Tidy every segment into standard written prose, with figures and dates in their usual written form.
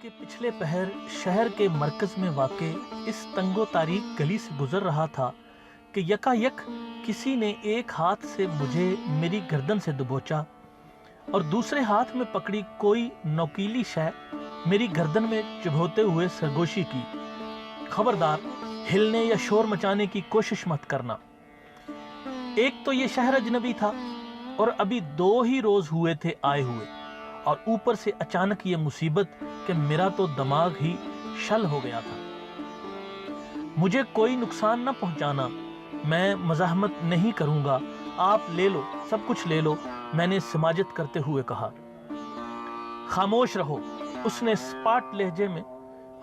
के पिछले पहर शहर के मरकज में वाक़े इस तंगो तारीक गली से गुजर रहा था कि यकायक किसी ने एक हाथ से मुझे मेरी गर्दन से दबोचा और दूसरे हाथ में पकड़ी कोई नोकीली शय मेरी गर्दन में चुभोते हुए सरगोशी की। खबरदार, हिलने या शोर मचाने की कोशिश मत करना। एक तो ये शहर अजनबी था और अभी 2 ही रोज हुए थे आए हुए, और ऊपर से अचानक ये मुसीबत कि मेरा तो दिमाग ही शल हो गया था। मुझे कोई नुकसान न पहुंचाना, मैं मज़ाहमत नहीं करूंगा, आप ले लो, सब कुछ ले लो, मैंने समाजत करते हुए कहा। खामोश रहो, उसने स्पाट लहजे में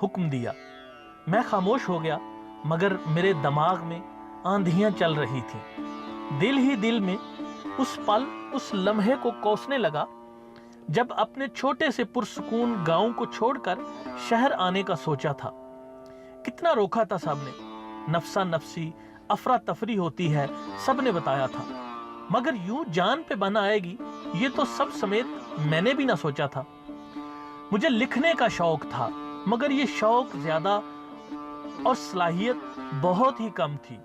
हुक्म दिया। मैं खामोश हो गया, मगर मेरे दिमाग में आंधियां चल रही थी। दिल ही दिल में उस पल, उस लम्हे को कोसने लगा जब अपने छोटे से पुरसुकून गांव को छोड़कर शहर आने का सोचा था। कितना रोका था सबने, नफसा नफसी अफरा तफरी होती है, सबने बताया था, मगर यूं जान पे बन आएगी ये तो सब समेत मैंने भी ना सोचा था। मुझे लिखने का शौक था, मगर ये शौक ज्यादा और सलाहियत बहुत ही कम थी।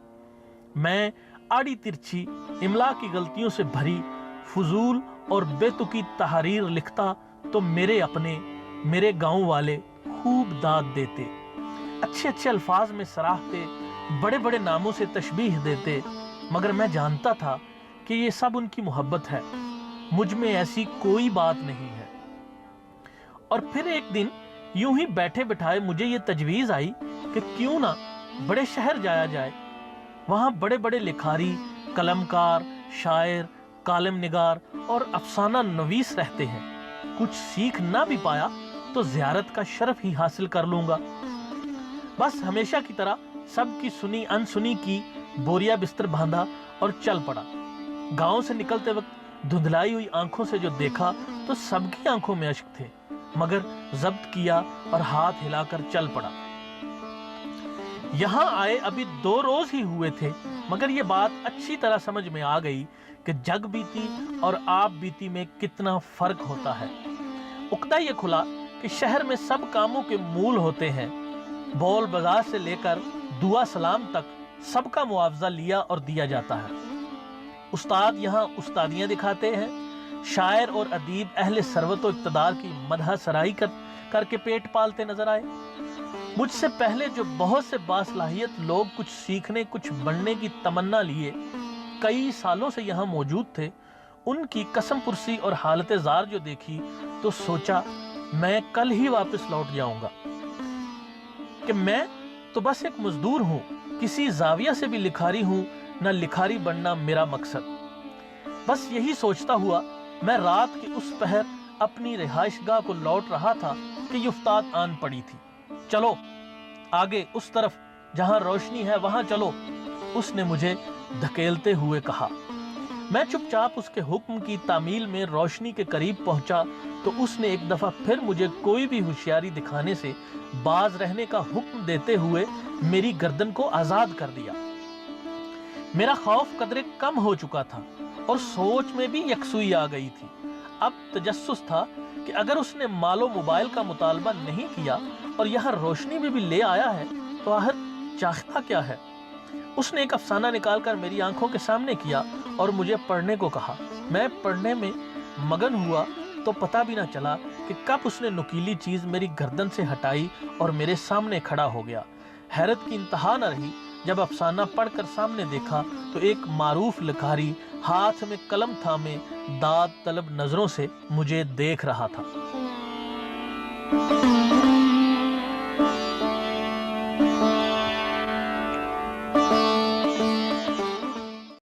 मैं आड़ी तिरछी इमला की गलतियों से भरी फजूल और बेतुकी तहरीर लिखता तो मेरे अपने, मेरे गांव वाले खूब दाद देते, अच्छे अच्छे अल्फाज में सराहते, बड़े बड़े नामों से तशबीह देते, मगर मैं जानता था कि ये सब उनकी मोहब्बत है, मुझ में ऐसी कोई बात नहीं है। और फिर एक दिन यूं ही बैठे बिठाए मुझे ये तजवीज आई कि क्यों ना बड़े शहर जाया जाए। वहां बड़े बड़े लिखारी, कलमकार, शायर, कालम निगार और अफसाना नवीस रहते हैं। कुछ सीख ना भी पाया तो ज़ियारत का शरफ ही हासिल कर लूंगा। बस हमेशा की तरह सबकी सुनी अनसुनी की बोरिया बिस्तर बांधा और चल पड़ा। गांव से निकलते वक्त धुंधलाई हुई आंखों से जो देखा तो सबकी आंखों में अश्क थे, मगर जब्त किया और हाथ हिलाकर चल पड़ा। यहां आए अभी 2 रोज ही हुए थे, मगर यह बात अच्छी तरह समझ में आ गई कि जग बीती और आप बीती में कितना फर्क होता है। उक्दा ये खुला कि शहर में सब कामों के मूल होते हैं। बोल बाजार से लेकर दुआ सलाम तक सबका मुआवजा लिया और दिया जाता है। उस्ताद यहाँ उस्तादियां दिखाते हैं, शायर और अदीब अहले सरवत और इक़्तिदार की मदह सराई करके पेट पालते नजर आए। मुझसे पहले जो बहुत से बासलाहियत लोग कुछ सीखने, कुछ बनने की तमन्ना लिए कई सालों से यहाँ मौजूद थे, उनकी कसम पुरसी और हालत जार जो देखी तो सोचा मैं कल ही वापस लौट जाऊंगा कि मैं तो बस एक मजदूर हूँ, किसी जाविया से भी लिखारी हूँ, न लिखारी बनना मेरा मकसद। बस यही सोचता हुआ मैं रात के उस पहर अपनी रिहाइशगाह को लौट रहा था कि युफ्तात आन पड़ी थी। चलो आगे उस तरफ जहां रोशनी है वहां चलो, उसने मुझे धकेलते हुए कहा। मैं चुपचाप उसके हुक्म की तामील में रोशनी के करीब पहुंचा तो उसने एक दफा फिर मुझे कोई भी होशियारी दिखाने से बाज रहने का हुक्म देते हुए मेरी गर्दन को आजाद कर दिया। मेरा खौफ कदरे कम हो चुका था और सोच में भी यकसुई आ गई थी। अब तजस्सुस था कि अगर उसने मालो मोबाइल का मुतालबा नहीं किया और यहाँ रोशनी में भी ले आया है तो आखिर चाहता क्या है। उसने एक अफसाना निकालकर मेरी आंखों के सामने किया और मुझे पढ़ने को कहा। मैं पढ़ने में मगन हुआ तो पता भी ना चला कि कब उसने नुकीली चीज मेरी गर्दन से हटाई और मेरे सामने खड़ा हो गया। हैरत की इंतहा न रही जब अफसाना पढ़कर सामने देखा तो एक मारूफ लिखारी हाथ में कलम थामे दाद तलब नजरों से मुझे देख रहा था।